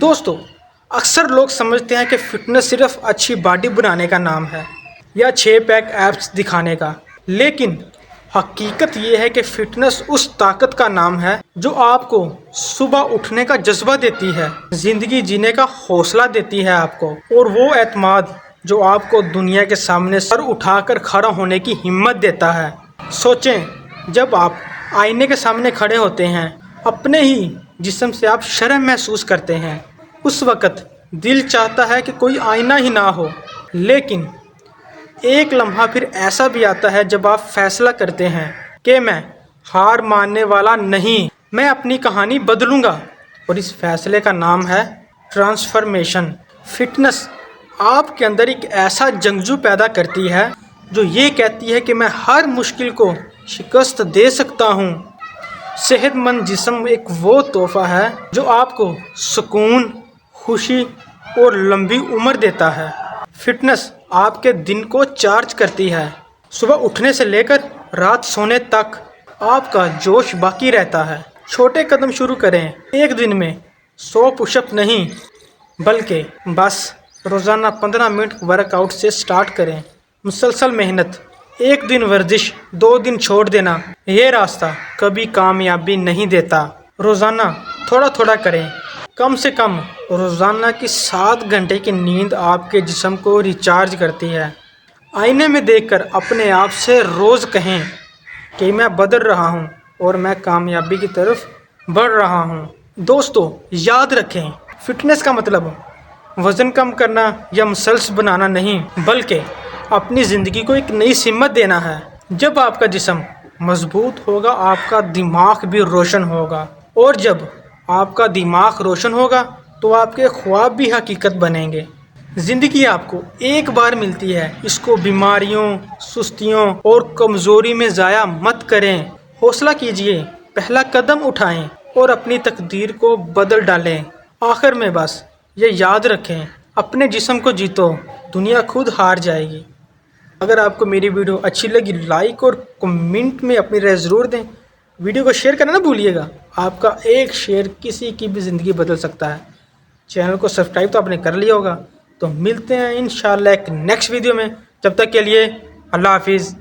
دوستو، اکثر لوگ سمجھتے ہیں کہ فٹنس صرف اچھی باڈی بنانے کا نام ہے یا 6 پیک ایپس دکھانے کا، لیکن حقیقت یہ ہے کہ فٹنس اس طاقت کا نام ہے جو آپ کو صبح اٹھنے کا جذبہ دیتی ہے، زندگی جینے کا حوصلہ دیتی ہے آپ کو، اور وہ اعتماد جو آپ کو دنیا کے سامنے سر اٹھا کر کھڑا ہونے کی ہمت دیتا ہے۔ سوچیں، جب آپ آئینے کے سامنے کھڑے ہوتے ہیں، اپنے ہی جسم سے آپ شرم محسوس کرتے ہیں، اس وقت دل چاہتا ہے کہ کوئی آئینہ ہی نہ ہو، لیکن ایک لمحہ پھر ایسا بھی آتا ہے جب آپ فیصلہ کرتے ہیں کہ میں ہار ماننے والا نہیں، میں اپنی کہانی بدلوں گا، اور اس فیصلے کا نام ہے ٹرانسفارمیشن۔ فٹنس آپ کے اندر ایک ایسا جنگجو پیدا کرتی ہے جو یہ کہتی ہے کہ میں ہر مشکل کو شکست دے سکتا ہوں۔ صحت مند جسم ایک وہ تحفہ ہے جو آپ کو سکون، خوشی اور لمبی عمر دیتا ہے۔ فٹنس آپ کے دن کو چارج کرتی ہے، صبح اٹھنے سے لے کر رات سونے تک آپ کا جوش باقی رہتا ہے۔ چھوٹے قدم شروع کریں، ایک دن میں 100 پش اپ نہیں، بلکہ بس روزانہ 15 منٹ ورک آؤٹ سے سٹارٹ کریں۔ مسلسل محنت، ایک دن ورزش، 2 دن چھوڑ دینا، یہ راستہ کبھی کامیابی نہیں دیتا۔ روزانہ تھوڑا تھوڑا کریں، کم سے کم روزانہ کی 7 گھنٹے کی نیند آپ کے جسم کو ریچارج کرتی ہے۔ آئینے میں دیکھ کر اپنے آپ سے روز کہیں کہ میں بدل رہا ہوں اور میں کامیابی کی طرف بڑھ رہا ہوں۔ دوستو، یاد رکھیں، فٹنس کا مطلب وزن کم کرنا یا مسلس بنانا نہیں، بلکہ اپنی زندگی کو ایک نئی سمت دینا ہے۔ جب آپ کا جسم مضبوط ہوگا، آپ کا دماغ بھی روشن ہوگا، اور جب آپ کا دماغ روشن ہوگا تو آپ کے خواب بھی حقیقت بنیں گے۔ زندگی آپ کو ایک بار ملتی ہے، اس کو بیماریوں، سستیوں اور کمزوری میں ضائع مت کریں۔ حوصلہ کیجئے، پہلا قدم اٹھائیں اور اپنی تقدیر کو بدل ڈالیں۔ آخر میں بس یہ یاد رکھیں، اپنے جسم کو جیتو، دنیا خود ہار جائے گی۔ اگر آپ کو میری ویڈیو اچھی لگی، لائک اور کمنٹ میں اپنی رائے ضرور دیں۔ ویڈیو کو شیئر کرنا نہ بھولیے گا، آپ کا ایک شیئر کسی کی بھی زندگی بدل سکتا ہے۔ چینل کو سبسکرائب تو آپ نے کر لیا ہوگا، تو ملتے ہیں انشاءاللہ ایک نیکسٹ ویڈیو میں۔ جب تک کے لیے اللہ حافظ۔